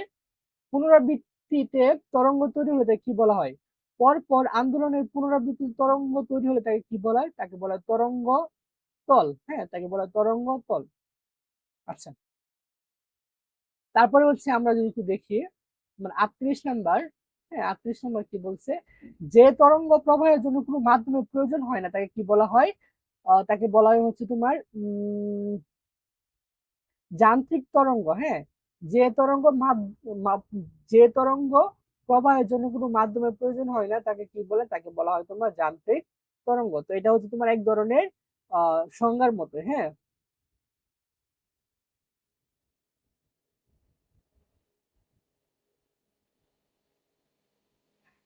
পুনরাবৃত্তিতে তরঙ্গ তৈরি হলে তাকে কি বলা হয়? পরপর আন্দোলনের পুনরাবৃত্তি তরঙ্গ তৈরি হলে তাকে কি বলা হয়? তাকে বলা হয় তরঙ্গ তল। হ্যাঁ, তাকে বলা হয় তরঙ্গ তল। আচ্ছা, তারপরে হচ্ছে আমরা যদি একটু দেখি মানে 38 নাম্বার। হ্যাঁ, 38 নাম্বার কি বলছে, যে তরঙ্গ প্রবাহের জন্য কোনো মাধ্যমের প্রয়োজন হয় না তাকে কি বলা হয়? তাকে বলা হয় হচ্ছে তোমার যান্ত্রিক তরঙ্গ। হ্যাঁ, যে তরঙ্গ যে তরঙ্গ প্রবাহের জন্য কোনো মাধ্যমের প্রয়োজন হয় না তাকে কি বলে? তাকে বলা হয় তোমার যান্ত্রিক তরঙ্গ। তো এটা হচ্ছে তোমার এক ধরনের সংজ্ঞার মতো। হ্যাঁ,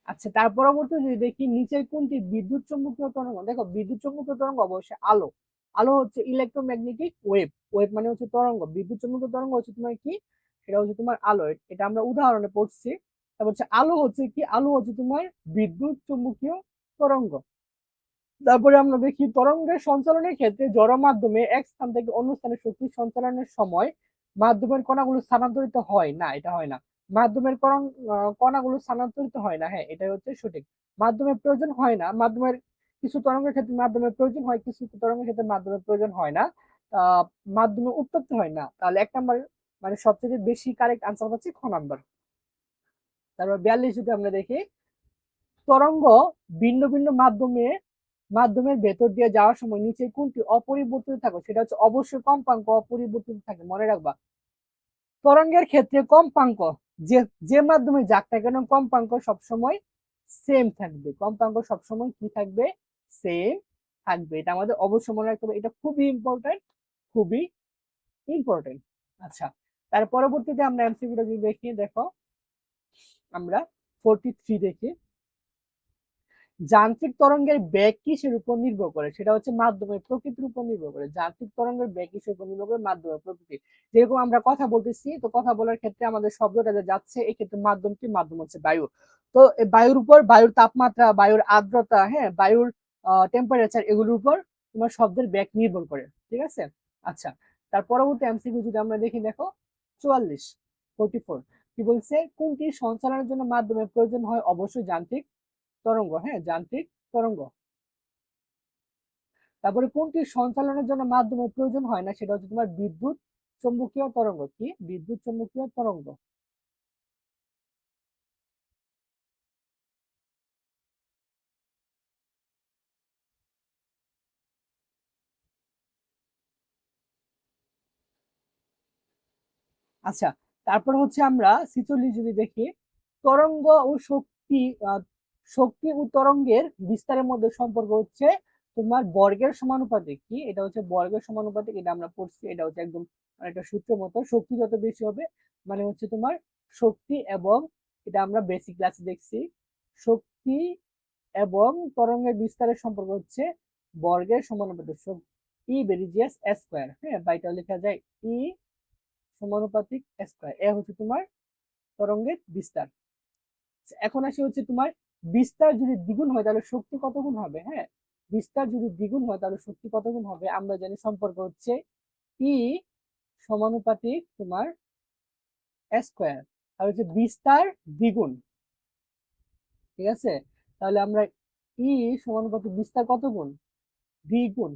আচ্ছা, তার পরবর্তী যদি দেখি নিচের কোনটি বিদ্যুৎ চৌম্বকীয় তরঙ্গ? দেখো, বিদ্যুৎ চৌম্বকীয় তরঙ্গ অবশ্যই আলো। আলো হচ্ছে ইলেকট্রোম্যাগনেটিক ওয়েভ। ওয়েভ মানে হচ্ছে তরঙ্গ। বিদ্যুৎ চৌম্বকীয় তরঙ্গ হচ্ছে তোমার কি, সেটা হচ্ছে তোমার আলো। এটা আমরা উদাহরণে পড়ছি। তারপর হচ্ছে আলো হচ্ছে কি, আলো হচ্ছে তোমার বিদ্যুৎ চৌম্বকীয় তরঙ্গ। তারপরে আমরা দেখি তরঙ্গের সঞ্চালনের ক্ষেত্রে জড় মাধ্যমে এক স্থান থেকে অন্য স্থানে শক্তি সঞ্চালনের সময় মাধ্যমের কণাগুলো স্থানান্তরিত হয় না, এটা হয় না। মাধ্যমের কণাগুলো স্থানান্তরিত হয় না। হ্যাঁ, এটাই হচ্ছে সঠিক। মাধ্যমের প্রয়োজন হয় না। মাধ্যমের কিছু তরঙ্গের ক্ষেত্রে মাধ্যমের প্রয়োজন হয়, কিছু তরঙ্গের ক্ষেত্রে মাধ্যমের প্রয়োজন হয় না। মাধ্যমে উত্তপ্ত হয় না। তাহলে 1 নাম্বার মানে সবচেয়ে বেশি কারেক্ট আনসার হচ্ছে খ নাম্বার। তারপর 42 যদি আমরা দেখি, তরঙ্গ ভিন্ন ভিন্ন মাধ্যমের ভেতর দিয়ে যাওয়ার সময় নিচে কোনটি অপরিবর্তিত থাকে? সেটা হচ্ছে অবশ্যই কম্পাঙ্ক অপরিবর্তিত থাকে, মনে রাখবা। তরঙ্গের ক্ষেত্রে কম্পাঙ্ক, যে যে মাধ্যমে যাক না কেন কম্পাঙ্ক সবসময় সেম থাকবে। কম্পাঙ্ক সবসময় কি থাকবে? সেম থাকবে। এটা আমাদের অবশ্যই মনে রাখতে হবে। এটা খুবই ইম্পর্টেন্ট, খুবই ইম্পর্টেন্ট। আচ্ছা, তার পরবর্তীতে আমরা এমসিকিউটা যদি দেখি, দেখো আমরা 43 দেখি, যান্ত্রিক তরঙ্গের বেগ কিসের উপর নির্ভর করে? সেটা হচ্ছে মাধ্যমের প্রকৃতির উপর নির্ভর করে। যান্ত্রিক তরঙ্গের বেগ কিসের উপর নির্ভর করে? মাধ্যমের প্রকৃতি। যেরকম আমরা কথা বলতেছি, তো কথা বলার ক্ষেত্রে আমাদের শব্দটা যে যাচ্ছে, এই ক্ষেত্রে মাধ্যম কি? মাধ্যম হচ্ছে বায়ু। তো বায়ুর উপর, বায়ুর তাপমাত্রা, বায়ুর আর্দ্রতা, হ্যাঁ, বায়ুর টেম্পারেচার, এগুলোর উপর তোমার শব্দের বেগ নির্ভর করে। ঠিক আছে। আচ্ছা, তার পরবর্তী এমসিকিউ যদি আমরা দেখি, দেখো 44 কি বলছে, কোনটি সঞ্চালনের জন্য মাধ্যমের প্রয়োজন হয়? অবশ্যই যান্ত্রিক তরঙ্গ। হ্যাঁ, যান্ত্রিক তরঙ্গ। তারপরে কোনটি সঞ্চালনের জন্য মাধ্যমের প্রয়োজন হয় না? সেটা হচ্ছে তোমার বিদ্যুৎ চৌম্বকীয় তরঙ্গ। কি? বিদ্যুৎ চৌম্বকীয় তরঙ্গ। আচ্ছা, তারপর হচ্ছে আমরা 46 যদি দেখি, তরঙ্গ ও শক্তি, শক্তি ও তরঙ্গের বিস্তারের মধ্যে সম্পর্ক হচ্ছে তোমার বর্গের সমানুপাতিক। কি? এটা হচ্ছে বর্গের সমানুপাতিক। এটা আমরা পড়ছি, এটা হচ্ছে একদম একটা সূত্রের মতো। শক্তি যত বেশি হবে মানে হচ্ছে তোমার শক্তি এবং, এটা আমরা বেসিক ক্লাসে দেখছি, শক্তি এবং তরঙ্গের বিস্তারের সম্পর্ক হচ্ছে বর্গের সমানুপাতিক। ই বেরিজিয়াস স্কয়ার। হ্যাঁ, বাইটা লেখা যায় ই সমানুপাতিক স্কয়ার। এ হচ্ছে তোমার তরঙ্গের বিস্তার। এখন আসি হচ্ছে তোমার বিস্তার যদি দ্বিগুণ হয় তাহলে শক্তি কত গুণ হবে? হ্যাঁ, বিস্তার যদি দ্বিগুণ হয় তাহলে শক্তি কত গুণ হবে? আমরা জানি সম্পর্ক হচ্ছে ই সমানুপাতিক তোমার স্কয়ার। আর হচ্ছে বিস্তার দ্বিগুণ। ঠিক আছে, তাহলে আমরা ই সমানুপাতিক বিস্তার কত গুণ? দ্বিগুণ,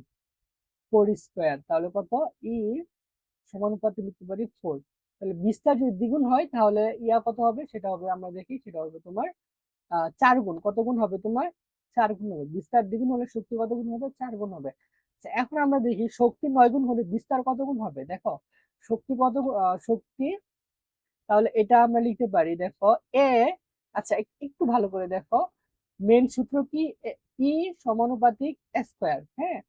4 স্কয়ার। তাহলে কত? ই সমানুপাতিক লিখতে পারি 4। তাহলে বিস্তার যদি দ্বিগুণ হয় তাহলে ইয়া কত হবে সেটা হবে, আমরা দেখি সেটা হবে তোমার 4 গুণ। কত গুণ হবে তোমার? 4 গুণ হবে। বিস্তার দ্বিগুণ হলে শক্তি কত গুণ হবে? 4 গুণ হবে। আচ্ছা, এখন আমরা দেখি শক্তি 9 গুণ হলে বিস্তার কত গুণ হবে। দেখো শক্তি শক্তি, তাহলে এটা আমরা লিখতে পারি, দেখো এ, আচ্ছা একটু ভালো করে দেখো, মেন সূত্র কি? ই সমানুপাতিক স্কয়ার। হ্যাঁ,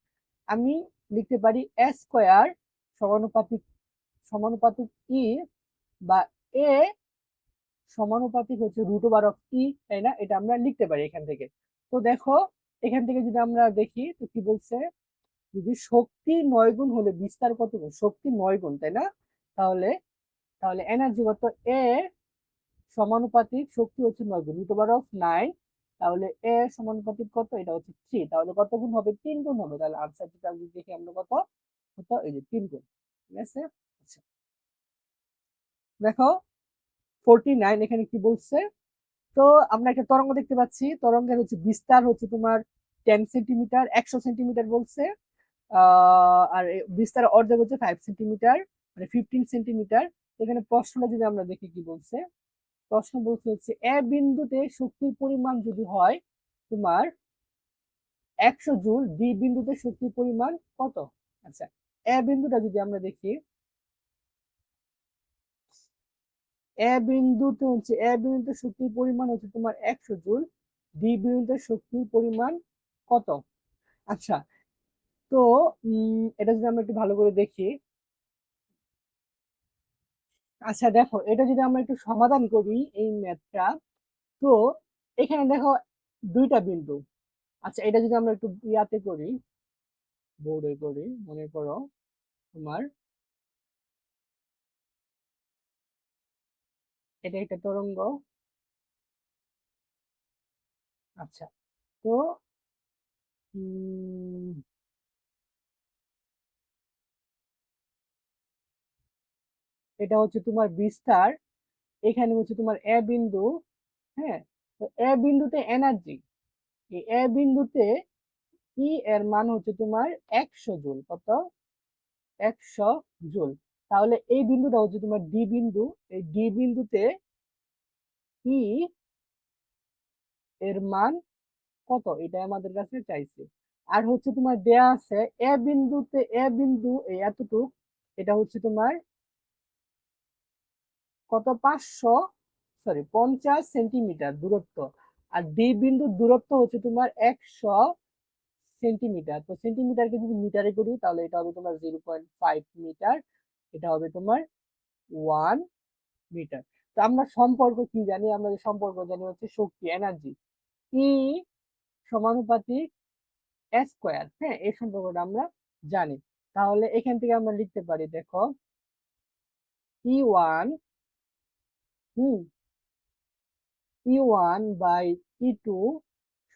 আমি লিখতে পারি স্কয়ার সমানুপাতিক সমানুপাতিক ই, বা এ সমানুপাতিক হচ্ছে √ই, তাই না? এটা আমরা লিখতে পারি এখান থেকে। তো দেখো এখান থেকে যদি আমরা দেখি তো কি বলছে, যদি শক্তি 9 গুণ হলে বিস্তার কত গুণ? শক্তি 9 গুণ, তাই না? তাহলে তাহলে এনার্জি কত? এ সমানুপাতিক শক্তি হচ্ছে 9 গুণ √9, তাহলে এ সমানুপাতিক কত? এটা হচ্ছে 3, তাহলে কত গুণ হবে? 3 গুণ হবে। তাহলে আনসারটা যদি দেখি আমরা কত, কত এই যে 3 গুণ। ঠিক আছে? আচ্ছা দেখো 49 এখানে কি বলছে, তো আমরা একটা তরঙ্গ দেখতে পাচ্ছি, তরঙ্গের হচ্ছে বিস্তার হচ্ছে তোমার 10 সেন্টিমিটার, 100 সেন্টিমিটার বলছে। আর বিস্তার অর্ধেক হচ্ছে 5 সেন্টিমিটার, মানে 15 সেন্টিমিটার। এখানে প্রশ্নটা যদি আমরা দেখি কি বলছে, প্রশ্ন বলছে হচ্ছে এ বিন্দুতে শক্তির পরিমাণ যদি হয় তোমার 100 জুল, বি বিন্দুতে শক্তির পরিমাণ কত? আচ্ছা, এ বিন্দুটা যদি আমরা দেখি, এ বিন্দুতে শক্তির পরিমাণ হচ্ছে তোমার 100 জুল, বি বিন্দুতে শক্তির পরিমাণ কত? আচ্ছা, তো এটা যদি আমরা একটু ভালো করে দেখি, আচ্ছা দেখো এটা যদি আমরা একটু সমাধান করি এই ম্যাথটা, তো এখানে দেখো দুইটা বিন্দু। আচ্ছা, এটা যদি আমরা একটু ইয়াতে করি, বোর্ডে করি, মনে করো তোমার এটা একটা তরঙ্গ। আচ্ছা, তো উম, এটা হচ্ছে তোমার বিস্তার, এখানে হচ্ছে তোমার এ বিন্দু। হ্যাঁ, তো এ বিন্দুতে এনার্জি, এই এ বিন্দুতে ই এর মান হচ্ছে তোমার 100 জুল। কত? 100 জুল। তাহলে এই বিন্দুটা হচ্ছে তোমার ডি বিন্দু, এই ডি বিন্দুতে ই এর মান কত, এটা আমাদের কাছে চাইছে। আর হচ্ছে তোমার দেয়া আছে এ বিন্দু এই এতটুক, এটা হচ্ছে তোমার কত? 50 সেন্টিমিটার দূরত্ব। আর ডি বিন্দুর দূরত্ব হচ্ছে তোমার 100 সেন্টিমিটার। তো সেন্টিমিটারকে যদি মিটারে করি তাহলে এটা হবে তোমার 0.5 মিটার, এটা হবে তোমার 1 মিটার। তো আমরা সম্পর্ক কি জানি? আমরা যে সম্পর্ক জানি হচ্ছে শক্তি, এনার্জি, ই সমানুপাতিক স্কয়ার। হ্যাঁ, এই সম্পর্কটা আমরা জানি। তাহলে এখান থেকে আমরা লিখতে পারি, দেখো ই1, হুম, ই1 বাই ই2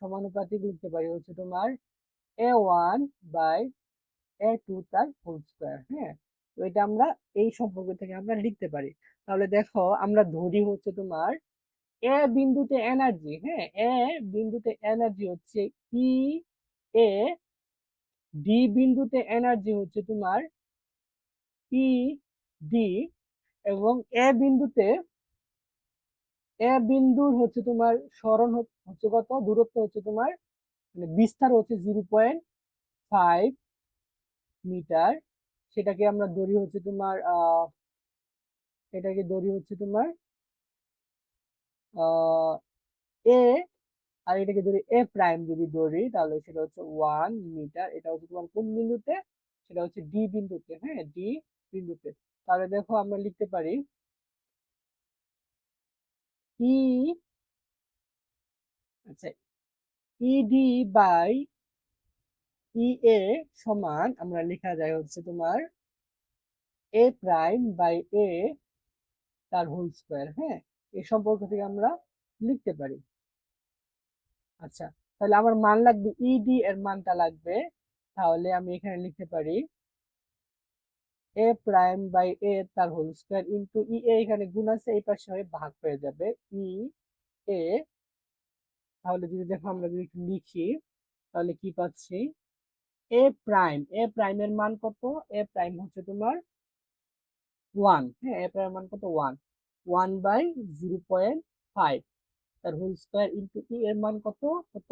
সমানুপাতিক লিখতে পারি হচ্ছে তোমার এ1 বাই এ2 তার হোল স্কয়ার। হ্যাঁ, তো এটা আমরা এই সম্পর্ক থেকে আমরা লিখতে পারি। তাহলে দেখো আমরা ধরি হচ্ছে তোমার এ বিন্দুতে এনার্জি, হ্যাঁ এ বিন্দুতে এনার্জি হচ্ছে ই এ, ডি বিন্দুতে এনার্জি হচ্ছে তোমার ই ডি, এবং এ বিন্দুর হচ্ছে তোমার সরণ হচ্ছে কত? দূরত্ব হচ্ছে তোমার, মানে বিস্তার হচ্ছে 0.5 মিটার। সেটাকে আমরা ধরি হচ্ছে তোমার এটাকে ধরি হচ্ছে তোমার এ, আর এটাকে ধরি এ প্রাইম যদি ধরি তাহলে সেটা হচ্ছে 1 মিটার। এটা হচ্ছে তোমার কোন বিন্দুতে? সেটা হচ্ছে ডি বিন্দুতে। হ্যাঁ, ডি বিন্দুতে। তাহলে দেখো আমরা লিখতে পারি ই, আচ্ছা ইডি বাই ই এ সমান আমরা লেখা যায় হচ্ছে তোমার এ প্রাইম বাই এ তার হোল স্কয়ার। হ্যাঁ, এই সম্পর্ক থেকে আমরা লিখতে পারি। আচ্ছা, তাহলে আমার মান লাগবে ইডি এর মানটা লাগবে, তাহলে আমি এখানে লিখতে পারি এ প্রাইম বাই এ তার হোল স্কয়ার ইন্টু ই এ, এখানে গুণ আছে এই পাশে হয়ে ভাগ হয়ে যাবে ই এ। তাহলে যদি দেখো আমরা যদি লিখি তাহলে কি পাচ্ছি, এ প্রাইম এর মান কত? এ প্রাইম হচ্ছে তোমার 1, হ্যাঁ এফ এর মান কত 1, 1/0.5 তার হোল স্কয়ার ইনটু ই এর মান কত কত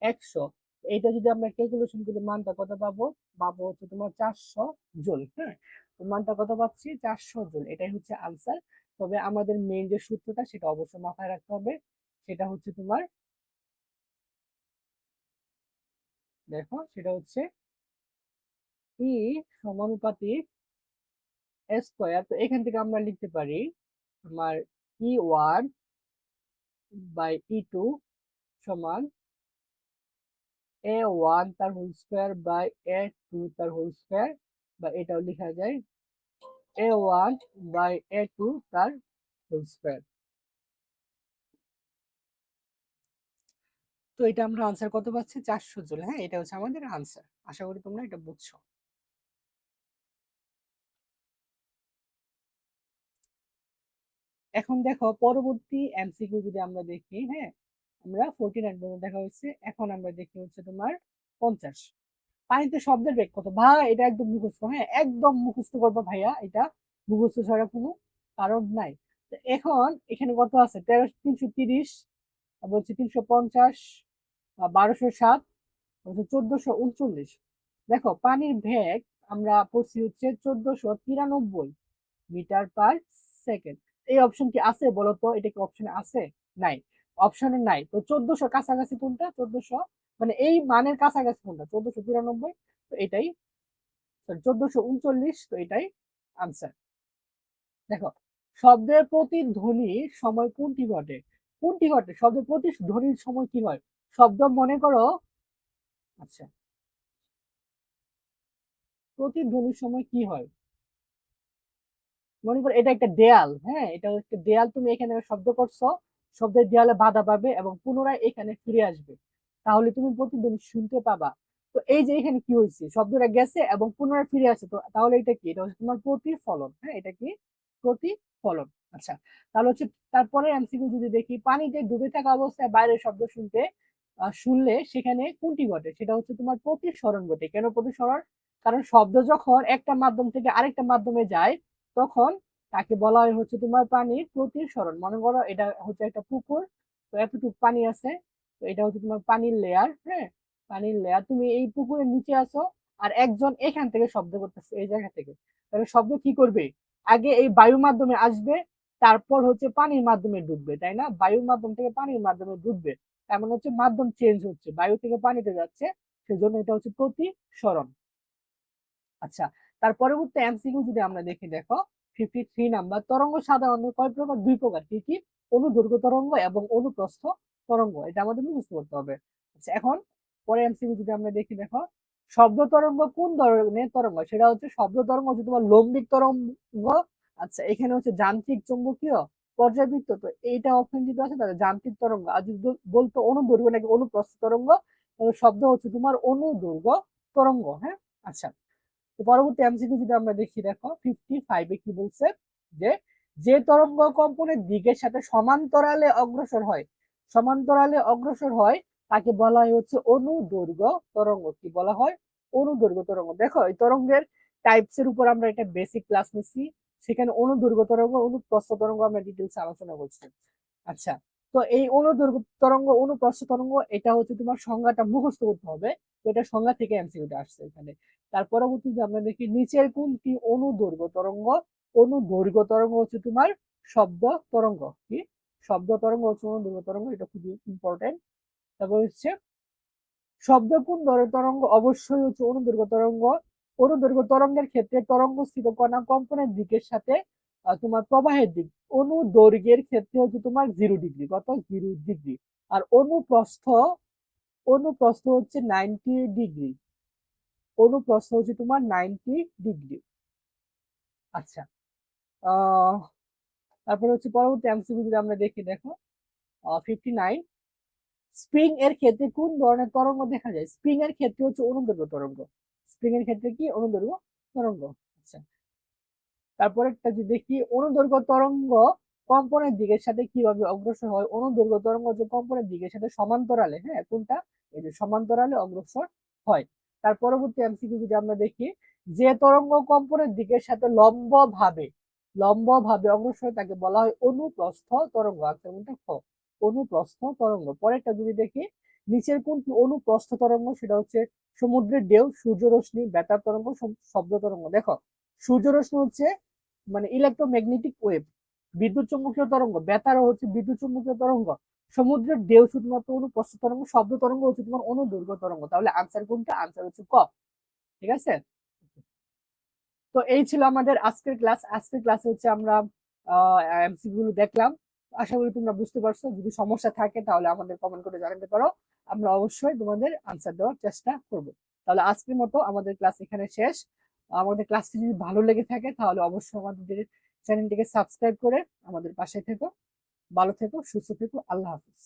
100। এইটা যদি আমরা ক্যালকুলেশন করি মানটা কত পাবো, পাবো হচ্ছে তোমার 400 জুল। হ্যাঁ, তো মানটা কত পাচ্ছি 400 জুল, এটাই হচ্ছে আনসার। তবে আমাদের মেইন যে সূত্রটা সেটা অবশ্যই মাথায় রাখতে হবে, সেটা হচ্ছে তোমার দেখো সেটা হচ্ছে ই সমানুপাতিক স্কয়ার। তো এখান থেকে আমরা লিখতে পারি তোমার E1 বাই E2 সমান A1 তার হোল স্কয়ার বাই A2 তার হোল স্কয়ার, বা এটাও লেখা যায় A1 বাই A2 তার হোল স্কয়ার। তো এটা আমরা আনসার কত পাচ্ছি 400 জুল। হ্যাঁ, এটা হচ্ছে আমাদের আনসার। আশা করি তোমরা এটা বুঝছো। এখন দেখো পরবর্তী এমসিকিউ যদি আমরা দেখি, হ্যাঁ আমরা 49 পর্যন্ত দেখা হচ্ছে, এখন আমরা দেখি হচ্ছে তোমার 50। পানিতে শব্দের বেগ কত ভাই, এটা একদম মুখস্থ, হ্যাঁ একদম মুখস্থ করবো ভাইয়া, এটা মুখস্থ ছাড়া কোনো কারণ নাই। তো এখন এখানে কত আছে 330, বলছে 350, 1207, 1439। দেখো পানির বেগ আমরা পড়ছি হচ্ছে 1493 মিটার পার সেকেন্ড। এই অপশন কি আছে বলো তো, এটা কি অপশনে আছে? নাই, অপশনে নাই। তো 1400 কাছাকাছি কোনটা, 1400 মানে এই মানের কাছাকাছি কোনটা 1493, তো এটাই 1439, তো এটাই আনসার। দেখো শব্দের প্রতিধ্বনির সময় কোনটি ঘটে, কোনটি ঘটে শব্দের প্রতিধ্বনির সময় কি হয়, শব্দ মনে করো, আচ্ছা প্রতিধ্বনির সময় কি হয়, মনে করো এটা একটা দেয়াল, হ্যাঁ এটা একটা দেয়াল, তুমি এখানে শব্দ করছো, শব্দের দেয়ালে বাধা পাবে এবং পুনরায় এখানে ফিরে আসবে, তাহলে তুমি প্রতিধ্বনি শুনতে পাবা। তো এই যে এখানে কি হয়েছে, শব্দটা গেছে এবং পুনরায় ফিরে আসে, তো তাহলে এটা কি, এটা হচ্ছে তোমার প্রতিফলন। হ্যাঁ, এটা কি প্রতিফলন। আচ্ছা, তাহলে হচ্ছে তারপরে এমসিকিউ যদি দেখি, পানিতে ডুবে থাকা অবস্থায় বাইরের শব্দ শুনলে সেখানে কোনটি ঘটে, সেটা হচ্ছে তোমার প্রতিসরণ ঘটে। কেন প্রতিসরণ, কারণ শব্দ যখন একটা মাধ্যম থেকে আরেকটা মাধ্যমে যায় তখন তাকে বলা হয় হচ্ছে তোমার পানির প্রতিসরণ। মনে করো এটা হচ্ছে একটা পুকুর, তো এতটুকু পানি আছে, তো এটা হচ্ছে তোমার পানির লেয়ার। হ্যাঁ, পানির লেয়ার, তুমি এই পুকুরের নিচে আছো আর একজন এখান থেকে শব্দ করতেছে এই জায়গা থেকে, তাহলে শব্দ কি করবে, আগে এই বায়ুর মাধ্যমে আসবে, তারপর হচ্ছে পানির মাধ্যমে ঢুকবে, তাই না, বায়ুর মাধ্যম থেকে পানির মাধ্যমে ঢুকবে, এমন হচ্ছে মাধ্যম চেঞ্জ হচ্ছে, বায়ু থেকে পানিতে যাচ্ছে, সেজন্য এটা হচ্ছে প্রতিসরণ। আচ্ছা, তার পরবর্তী এমসিকিউ যদি আমরা দেখি, দেখো 53 নাম্বার, তরঙ্গ সাধারণত কয় প্রকার, দুই প্রকার, কি কি, অনুদৈর্ঘ্য তরঙ্গ এবং অনুপ্রস্থ তরঙ্গ, এটা আমাদের মুখস্থ করতে হবে। আচ্ছা, এখন পরে এমসিকিউ যদি আমরা দেখি, দেখো শব্দ তরঙ্গ কোন ধরনের তরঙ্গ, সেটা হচ্ছে শব্দ তরঙ্গ হচ্ছে তোমার লম্বিক তরঙ্গ। আচ্ছা, এখানে হচ্ছে যান্ত্রিক চৌম্বকীয় পর্যাবৃত্ত, তো এইটা অপশন যেটা আছে তাহলে যান্ত্রিক তরঙ্গ। আর যদি বলতো অনুদৈর্ঘ্য নাকি অনুপ্রস্থ তরঙ্গ, তাহলে শব্দ হচ্ছে তোমার অনুদৈর্ঘ্য তরঙ্গ। হ্যাঁ, আচ্ছা, তো পরবর্তী এমসিকিউ যদি আমরা দেখি, দেখো 55 কি বলছে, যে যে তরঙ্গ কম্পনের দিকের সাথে সমান্তরালে অগ্রসর হয়, সমান্তরালে অগ্রসর হয় তাকে বলা হয় হচ্ছে অনুদৈর্ঘ্য তরঙ্গ। কি বলা হয়, অনুদৈর্ঘ্য তরঙ্গ। দেখো এই তরঙ্গের টাইপস এর উপর আমরা একটা বেসিক ক্লাস নিচ্ছি, সেখানে অনুদৈর্ঘ্য তরঙ্গ অনুপ্রস্থ তরঙ্গ আমরা ডিটেলস আলোচনা করছি। আচ্ছা, তো এই অনুদৈর্ঘ্য তরঙ্গ অনুপ্রস্থ তরঙ্গ এটা হচ্ছে তোমার সংজ্ঞাটা মুখস্থ করতে হবে, তো এটা সংজ্ঞা থেকে এমসিকিউটা আসছে এখানে। তার পরবর্তীতে আমরা দেখি নিচের কোনটি অনুদৈর্ঘ্য তরঙ্গ, অনুদৈর্ঘ্য তরঙ্গ হচ্ছে তোমার শব্দ তরঙ্গ। কি, শব্দ তরঙ্গ হচ্ছে অনুদৈর্ঘ্য তরঙ্গ, এটা খুবই ইম্পর্টেন্ট। তারপর হচ্ছে শব্দ কোন ধরনের তরঙ্গ, অবশ্যই হচ্ছে অনুদৈর্ঘ্য তরঙ্গ। অনুদৈর্ঘ্য তরঙ্গের ক্ষেত্রে তরঙ্গস্থিত কণা কম্পনের দিকের সাথে তোমার প্রবাহের দিক, অনুদৈর্ঘ্যের ক্ষেত্রে হচ্ছে তোমার 0 ডিগ্রি, কত 0 ডিগ্রি। আর অনুপ্রস্থ, অনুপ্রস্থ হচ্ছে 90 ডিগ্রি, অনুপ্রস্থ হচ্ছে তোমার 90 ডিগ্রি। আচ্ছা, আহ তারপরে হচ্ছে পরবর্তী এমসিকিউ যদি আমরা দেখি, দেখো 59, স্প্রিং এর ক্ষেত্রে কোন ধরনের তরঙ্গ দেখা যায়, স্প্রিং এর ক্ষেত্রে হচ্ছে অনুদৈর্ঘ্য তরঙ্গ, স্প্রিং এর ক্ষেত্রে কি অনুদৈর্ঘ্য তরঙ্গ। আচ্ছা, তারপরে একটা যদি দেখি অনুদৈর্ঘ্য তরঙ্গ কম্পনের দিকের সাথে কিভাবে অগ্রসর হয়, অনুদৈর্ঘ্য তরঙ্গ যে কম্পনের দিকের সাথে সমান্তরালে, হ্যাঁ কোনটা, এই যে সমান্তরালে অগ্রসর হয়। তার পরবর্তী এমসিকিউ যদি আমরা দেখি, যে তরঙ্গ কম্পনের দিকের সাথে লম্ব ভাবে অগ্রসর তাকে বলা হয় অনুপ্রস্থ তরঙ্গ। আনসার কোনটা? খ, অনুপ্রস্থ তরঙ্গ। পরেরটা যদি দেখি, নিচের কোনটি অনুপ্রস্থ তরঙ্গ? সেটা হচ্ছে সমুদ্রের ঢেউ, সূর্য রশ্মি, বেতার তরঙ্গ, শব্দ তরঙ্গ। দেখো, সূর্য রশ্মি হচ্ছে মানে ইলেকট্রোম্যাগনেটিক ওয়েভ, বিদ্যুৎ চুম্বকীয় তরঙ্গ, বেতারও হচ্ছে বিদ্যুৎ চুম্বকীয় তরঙ্গ, সমুদ্রের ঢেউ শুধুমাত্র অনুপ্রস্থ তরঙ্গ, শব্দ তরঙ্গ হচ্ছে তোমার অনুদৈর্ঘ্য তরঙ্গ। তাহলে আনসার কোনটা? আনসার হচ্ছে ক। ঠিক আছে। তো এই ছিল আমাদের আজকের ক্লাস। আজকের ক্লাসে হচ্ছে আমরা এমসিকিউ গুলো দেখলাম। আশা করি তোমরা বুঝতে পারছো। যদি সমস্যা থাকে তাহলে আমাদের কমেন্ট করে জানাতে পারো, আমরা অবশ্যই তোমাদের আনসার দেওয়ার চেষ্টা করব। তাহলে আজকের মতো আমাদের ক্লাস এখানে শেষ। আমাদের ক্লাসটি যদি ভালো লেগে থাকে তাহলে অবশ্যই আমাদের চ্যানেলটিকে সাবস্ক্রাইব করে আমাদের পাশে থেকো। ভালো থেকো, সুস্থ থেকো। আল্লাহ হাফিজ।